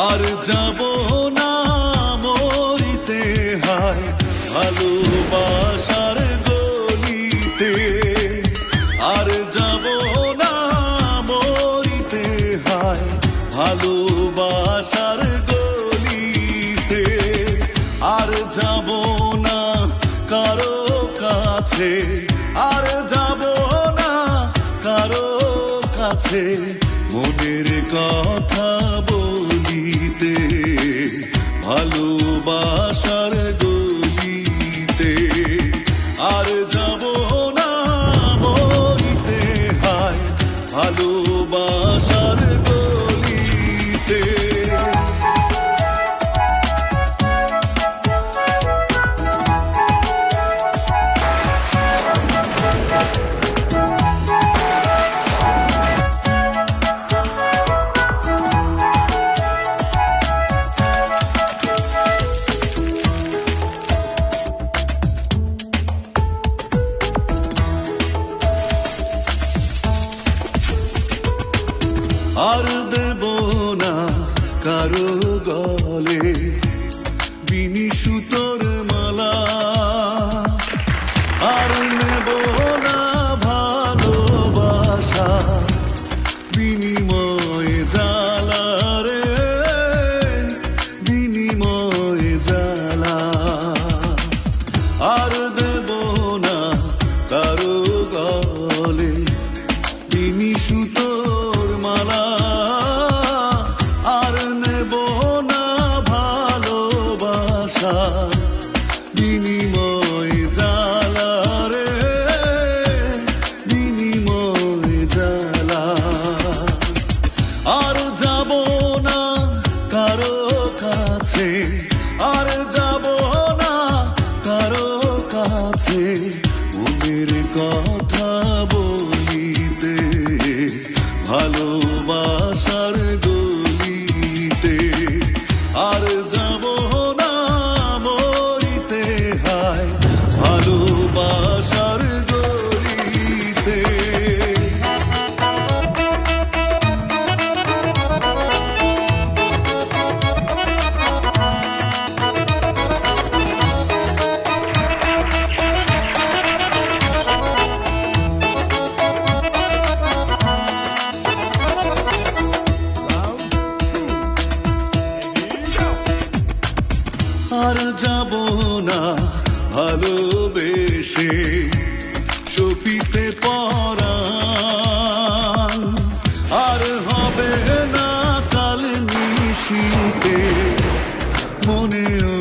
আর যাব না মরিতে হায় ভালোবাসার গলিতে, আর যাব না মরিতে হায় ভালোবাসার গলিতে, আর যাব না কারো কাছে, আর যাব না কারো কাছে মনের কথা বলিতে ভালোবাসার গলিতে, আর যাব না মরিতে হায় ভালোবাসার গলিতে। আর দেব না কারো গলে বিনি সুতোর মালা, আর নেব না ভালোবাসা বিনিময় জ্বালা রে, বিনিময় জ্বালা। আর দেব না কারো গলে বিনি সুতোর মালা, আর নেব না ভালোবাসা বিনিময় জ্বালা রে, বিনিময় জ্বালা। আর যাব না কারো কাছে, আর যাব না কারো কাছে মনের কথা বলিতে ভালোবাসার গলিতে, আর যাব না মরিতে হায় ভালোবাসার গলিতে। আর যাব না ভালোবেসে সপিতে পরাণ, আর হবে না কাল নিশীতে মনেও